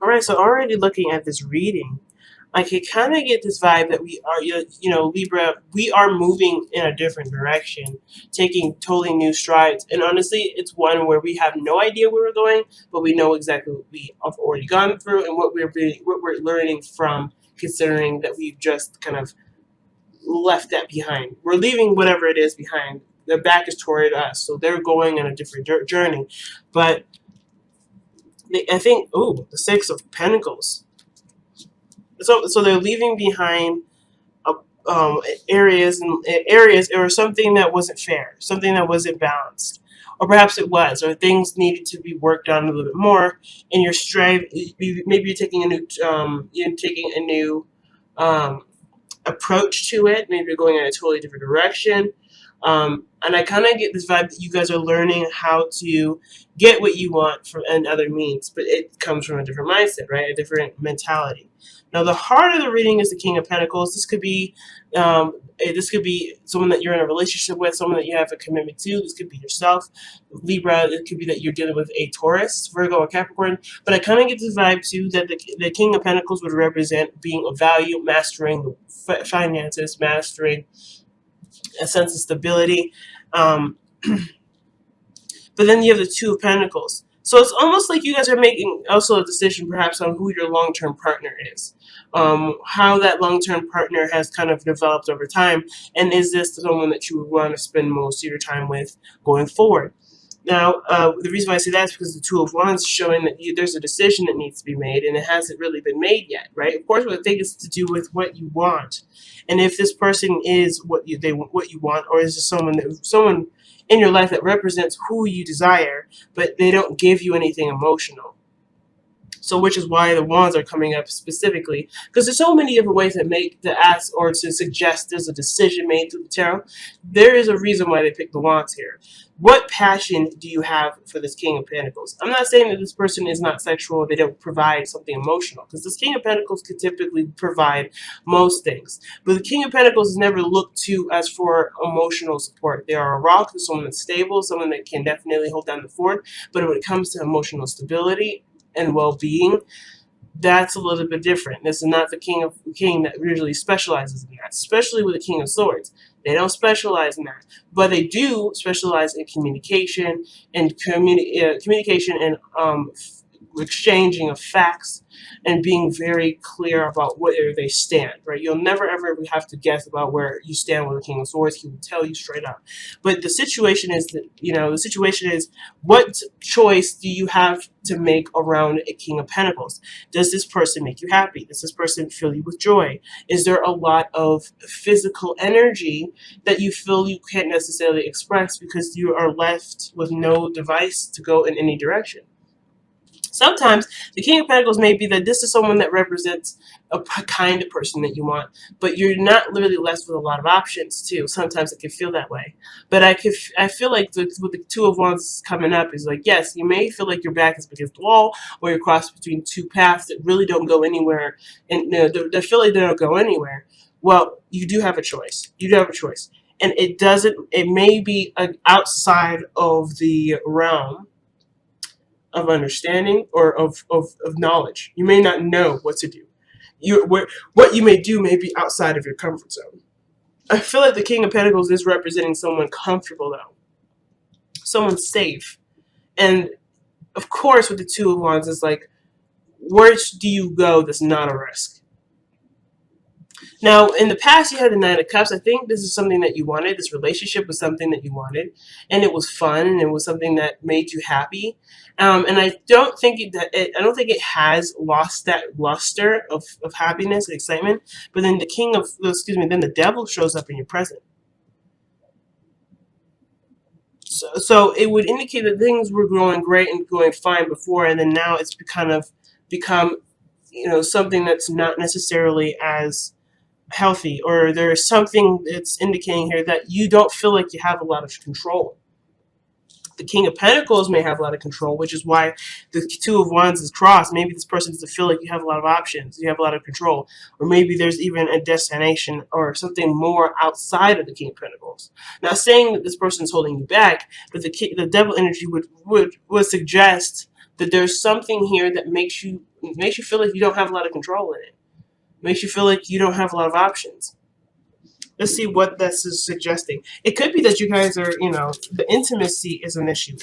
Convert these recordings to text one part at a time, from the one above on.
All right, so already looking at this reading, I can kind of get this vibe that we are, Libra, we are moving in a different direction, taking totally new strides. And honestly, it's one where we have no idea where we're going, but we know exactly what we have already gone through and what we're learning from, considering that we've just kind of left that behind. We're leaving whatever it is behind. Their back is toward us, so they're going on a different journey. But I think, oh, the Six of Pentacles. So they're leaving behind uh, areas or something that wasn't fair, something that wasn't balanced, or perhaps it was, or things needed to be worked on a little bit more. And you're maybe you're taking a new um, approach to it. Maybe you're going in a totally different direction. And I kind of get this vibe that you guys are learning how to get what you want from and other means, but it comes from a different mindset, right? A different mentality. Now, the heart of the reading is the King of Pentacles. This could be someone that you're in a relationship with, someone that you have a commitment to. This could be yourself, Libra. It could be that you're dealing with a Taurus, Virgo, or Capricorn. But I kind of get this vibe too that the King of Pentacles would represent being of value, mastering the finances, mastering a sense of stability. Um, but then you have the Two of Pentacles. So it's almost like you guys are making also a decision perhaps on who your long-term partner is. How that long-term partner has kind of developed over time. And is this someone that you would want to spend most of your time with going forward? Now, the reason why I say that is because the Two of Wands showing that there's a decision that needs to be made, and it hasn't really been made yet, right? Of course, what I think is to do with what you want, and if this person is what you want, or is it someone in your life that represents who you desire, but they don't give you anything emotional. So, which is why the wands are coming up specifically, because there's so many different ways that make to ask or to suggest there's a decision made through the tarot. There is a reason why they picked the wands here. What passion do you have for this King of Pentacles? I'm not saying that this person is not sexual, they don't provide something emotional, because this King of Pentacles could typically provide most things. But the King of Pentacles is never looked to as for emotional support. They are a rock, someone that's stable, someone that can definitely hold down the fort. But when it comes to emotional stability and well-being, that's a little bit different. This is not the king that usually specializes in that, especially with the King of Swords. They don't specialize in that, but they do specialize in communication and communication and exchanging of facts and being very clear about where they stand, right? You'll never ever have to guess about where you stand with the King of Swords. He will tell you straight up. But the situation is that, the situation is, what choice do you have to make around a King of Pentacles? Does this person make you happy? Does this person fill you with joy? Is there a lot of physical energy that you feel you can't necessarily express because you are left with no device to go in any direction? Sometimes the King of Pentacles may be that this is someone that represents a kind of person that you want, but you're not really left with a lot of options too. Sometimes it can feel that way. But I feel like with the Two of Wands coming up is like, yes, you may feel like your back is against the wall, or you're crossed between two paths that really don't go anywhere, and they feel like they don't go anywhere. Well, you do have a choice. You do have a choice. And it may be outside of the realm of understanding or of knowledge. You may not know what to do. What you may do may be outside of your comfort zone. I feel like the King of Pentacles is representing someone comfortable, though. Someone safe. And, of course, with the Two of Wands, it's like, where do you go that's not a risk? Now, in the past, you had the Nine of Cups. I think this is something that you wanted. This relationship was something that you wanted, and it was fun, and it was something that made you happy. And I don't think it has lost that luster of happiness and excitement. But then then the Devil shows up in your present. So it would indicate that things were going great and going fine before, and then now it's become something that's not necessarily as healthy, or there's something that's indicating here that you don't feel like you have a lot of control. The King of Pentacles may have a lot of control, which is why the Two of Wands is crossed. Maybe this person doesn't feel like you have a lot of options, you have a lot of control, or maybe there's even a destination or something more outside of the King of Pentacles. Not saying that this person is holding you back, but the Devil energy would suggest that there's something here that makes you feel like you don't have a lot of control in it. Makes you feel like you don't have a lot of options. Let's see what this is suggesting. It could be that you guys are, the intimacy is an issue.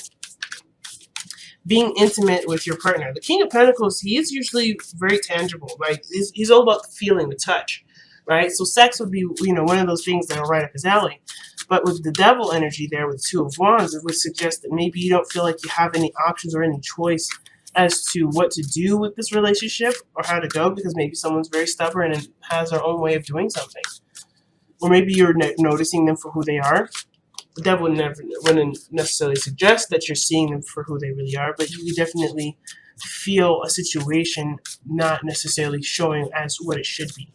Being intimate with your partner. The King of Pentacles, he is usually very tangible. Like, he's all about the feeling, the touch, right? So sex would be, one of those things that are right up his alley. But with the Devil energy there, with Two of Wands, it would suggest that maybe you don't feel like you have any options or any choice as to what to do with this relationship or how to go, because maybe someone's very stubborn and has their own way of doing something. Or maybe you're noticing them for who they are. The Devil wouldn't necessarily suggest that you're seeing them for who they really are, but you definitely feel a situation not necessarily showing as what it should be.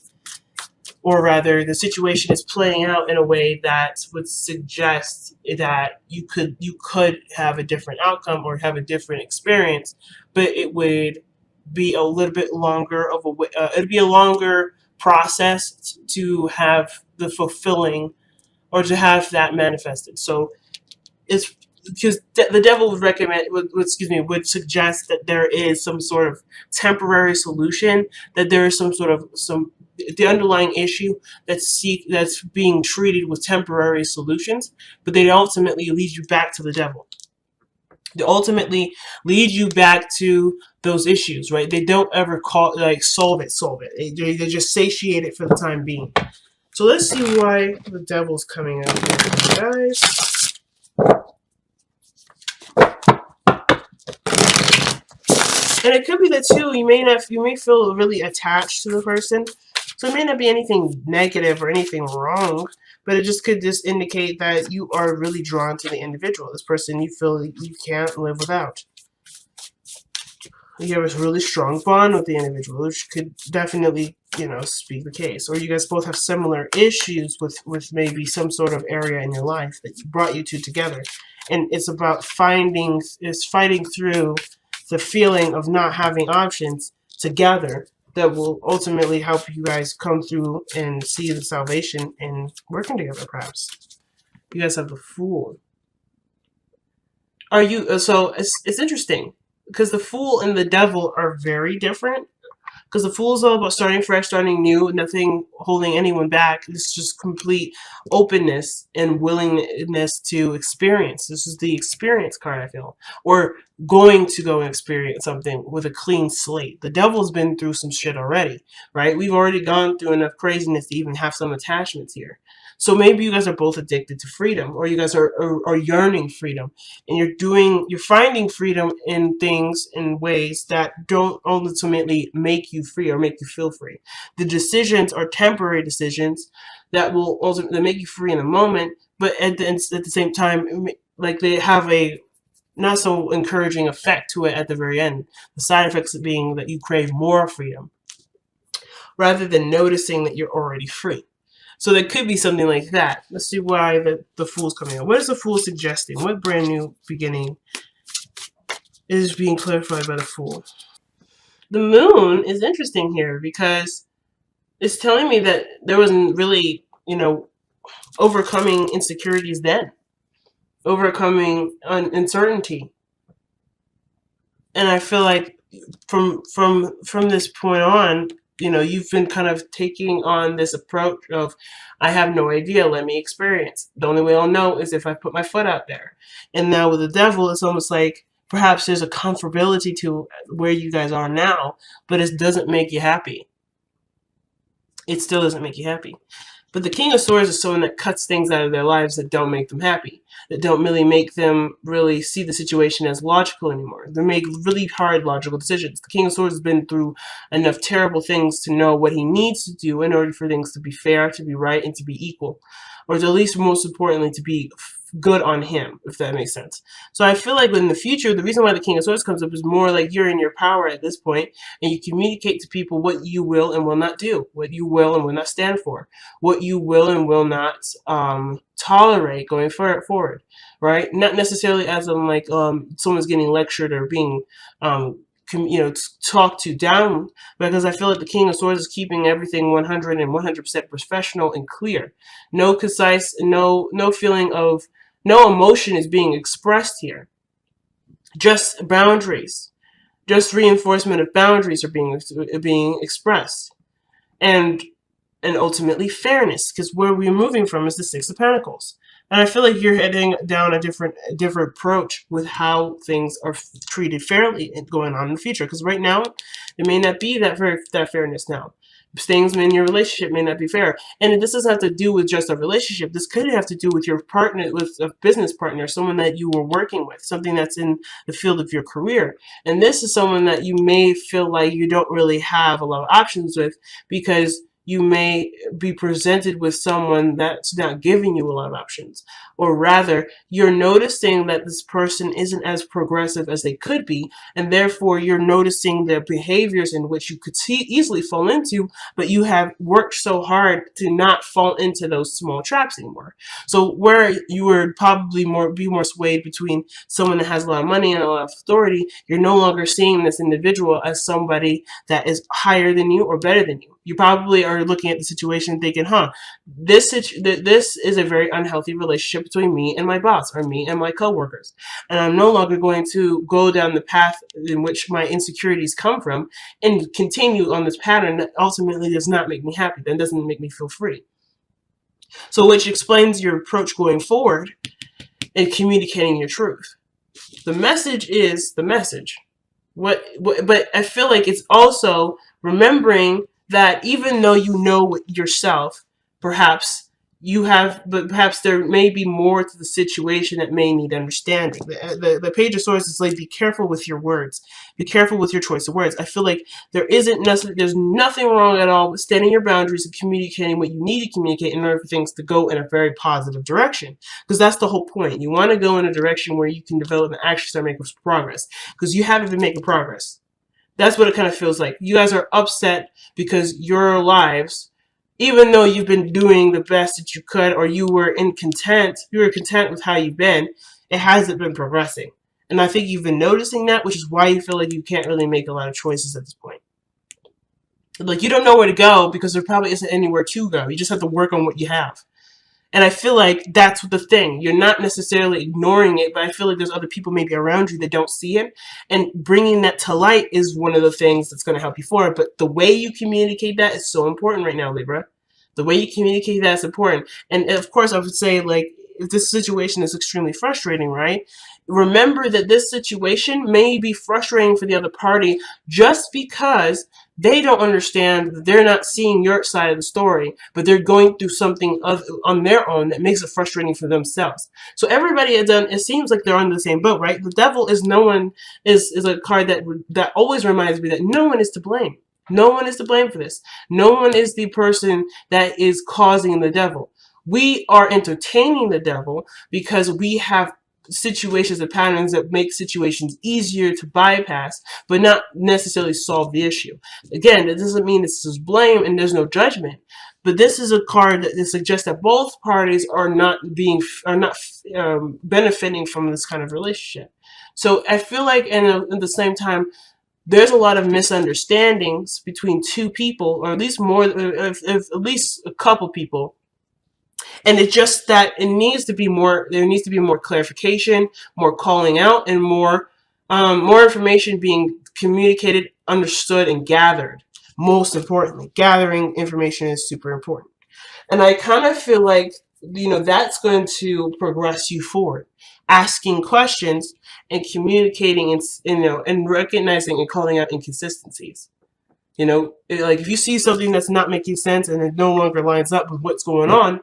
Or rather, the situation is playing out in a way that would suggest that you could have a different outcome or have a different experience, but it would be a little bit longer of it'd be a longer process to have the fulfilling or to have that manifested. So it's because the Devil would suggest that there is some sort of temporary solution, that there is the underlying issue that's being treated with temporary solutions, but they ultimately lead you back to the Devil. They ultimately lead you back to those issues, right? They don't ever solve it. They just satiate it for the time being. So let's see why the Devil's coming out here, guys. And it could be that too, you may feel really attached to the person. So it may not be anything negative or anything wrong, but it just could indicate that you are really drawn to the individual. This person you feel you can't live without. You have a really strong bond with the individual, which could definitely, speak the case. Or you guys both have similar issues with maybe some sort of area in your life that brought you two together. And it's about fighting through the feeling of not having options together that will ultimately help you guys come through and see the salvation and working together, perhaps. You guys have the Fool. So it's interesting, because the Fool and the Devil are very different. Because the Fool is all about starting fresh, starting new, nothing holding anyone back. It's just complete openness and willingness to experience. This is the experience card, I feel. Or going to go and experience something with a clean slate. The Devil's been through some shit already, right? We've already gone through enough craziness to even have some attachments here. So maybe you guys are both addicted to freedom, or you guys are yearning freedom, and you're finding freedom in things, in ways that don't ultimately make you free or make you feel free. The decisions are temporary decisions that will ultimately make you free in a moment, but at the same time, like, they have a not so encouraging effect to it at the very end. The side effects being that you crave more freedom, rather than noticing that you're already free. So there could be something like that. Let's see why the Fool's coming out. What is the Fool suggesting? What brand new beginning is being clarified by the Fool? The Moon is interesting here, because it's telling me that there wasn't really, overcoming insecurities then. Overcoming uncertainty. And I feel like from this point on, you've been kind of taking on this approach of, I have no idea, let me experience. The only way I'll know is if I put my foot out there. And now with the Devil, it's almost like perhaps there's a comfortability to where you guys are now, but it doesn't make you happy. It still doesn't make you happy. But the King of Swords is someone that cuts things out of their lives that don't make them happy, that don't really make them really see the situation as logical anymore. They make really hard logical decisions. The King of Swords has been through enough terrible things to know what he needs to do in order for things to be fair, to be right, and to be equal. Or at least, most importantly, to be good on him, if that makes sense. So I feel like in the future, the reason why the King of Swords comes up is more like you're in your power at this point, and you communicate to people what you will and will not do, what you will and will not stand for, what you will and will not tolerate going forward, right? Not necessarily as in like someone's getting lectured or being talked to down, because I feel like the King of Swords is keeping everything 100% professional and clear. No concise, no feeling of, no emotion is being expressed here. Just boundaries. Just reinforcement of boundaries are being expressed, and ultimately fairness, because where we're moving from is the Six of Pentacles. And I feel like you're heading down a different approach with how things are treated fairly and going on in the future. Because right now, there may not be that fairness now. Things in your relationship may not be fair, and this doesn't have to do with just a relationship. This could have to do with your partner, with a business partner, someone that you were working with, something that's in the field of your career. And this is someone that you may feel like you don't really have a lot of options with, because you may be presented with someone that's not giving you a lot of options. Or rather, you're noticing that this person isn't as progressive as they could be, and therefore you're noticing their behaviors in which you could easily fall into, but you have worked so hard to not fall into those small traps anymore. So where you would probably be more swayed between someone that has a lot of money and a lot of authority, you're no longer seeing this individual as somebody that is higher than you or better than you. You probably are looking at the situation thinking, this is a very unhealthy relationship between me and my boss, or me and my coworkers. And I'm no longer going to go down the path in which my insecurities come from and continue on this pattern that ultimately does not make me happy, that doesn't make me feel free. So which explains your approach going forward in communicating your truth. The message is the message. But I feel like it's also remembering that even though you know yourself, perhaps there may be more to the situation that may need understanding. The Page of Swords is like, be careful with your words. Be careful with your choice of words. I feel like there's nothing wrong at all with setting your boundaries and communicating what you need to communicate in order for things to go in a very positive direction. Because that's the whole point. You want to go in a direction where you can develop and actually start making progress. Because you haven't been making progress. That's what it kind of feels like. You guys are upset because your lives, even though you've been doing the best that you could, or you were content with how you've been, it hasn't been progressing. And I think you've been noticing that, which is why you feel like you can't really make a lot of choices at this point. Like, you don't know where to go because there probably isn't anywhere to go. You just have to work on what you have. And I feel like that's the thing. You're not necessarily ignoring it, but I feel like there's other people maybe around you that don't see it. And bringing that to light is one of the things that's going to help you forward. But the way you communicate that is so important right now, Libra. The way you communicate that is important. And of course, I would say, like, if this situation is extremely frustrating, right? Remember that this situation may be frustrating for the other party just because they don't understand that they're not seeing your side of the story, but they're going through something on their own that makes it frustrating for themselves. So everybody it seems like they're on the same boat, right? The Devil is a card that always reminds me that no one is to blame. No one is to blame for this. No one is the person that is causing the devil. We are entertaining the devil because we have situations and patterns that make situations easier to bypass, but not necessarily solve the issue. Again, that doesn't mean this is blame and there's no judgment, but this is a card that suggests that both parties are not benefiting from this kind of relationship. So I feel like, at the same time, there's a lot of misunderstandings between two people, or at least at least a couple people. And it's just that there needs to be more clarification, more calling out, and more information being communicated, understood, and gathered. Most importantly, gathering information is super important. And I kind of feel like, that's going to progress you forward. Asking questions and communicating, and recognizing and calling out inconsistencies. Like, if you see something that's not making sense and it no longer lines up with what's going on,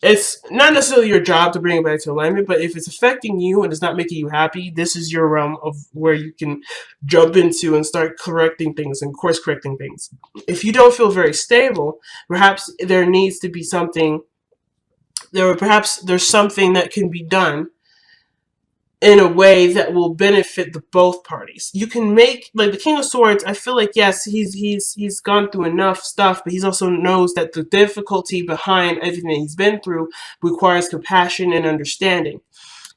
it's not necessarily your job to bring it back to alignment, but if it's affecting you and it's not making you happy, this is your realm of where you can jump into and start correcting things and course correcting things. If you don't feel very stable, perhaps there needs to be something, perhaps there's something that can be done in a way that will benefit both parties. You can make, like, the King of Swords, I feel like, yes, he's gone through enough stuff, but he also knows that the difficulty behind everything that he's been through requires compassion and understanding.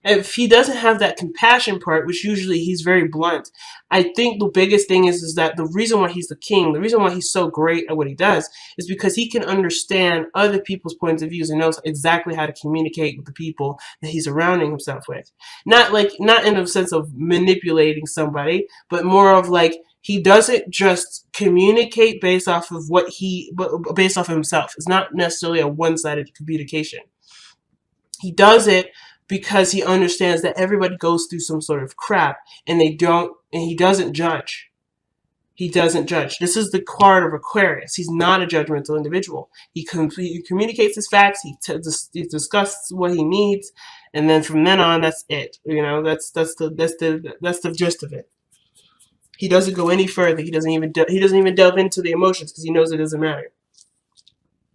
if he doesn't have that compassion part, which usually he's very blunt, I think the biggest thing is that the reason why he's the king, the reason why he's so great at what he does, is because he can understand other people's points of views and knows exactly how to communicate with the people that he's surrounding himself with. Not in a sense of manipulating somebody, but more of like he doesn't just communicate based off of based off of himself. It's not necessarily a one-sided communication. He does it because he understands that everybody goes through some sort of crap, and he doesn't judge. He doesn't judge. This is the card of Aquarius. He's not a judgmental individual. He communicates his facts. He discusses what he needs, and then from then on, that's it. That's the gist of it. He doesn't go any further. He doesn't even delve into the emotions because he knows it doesn't matter.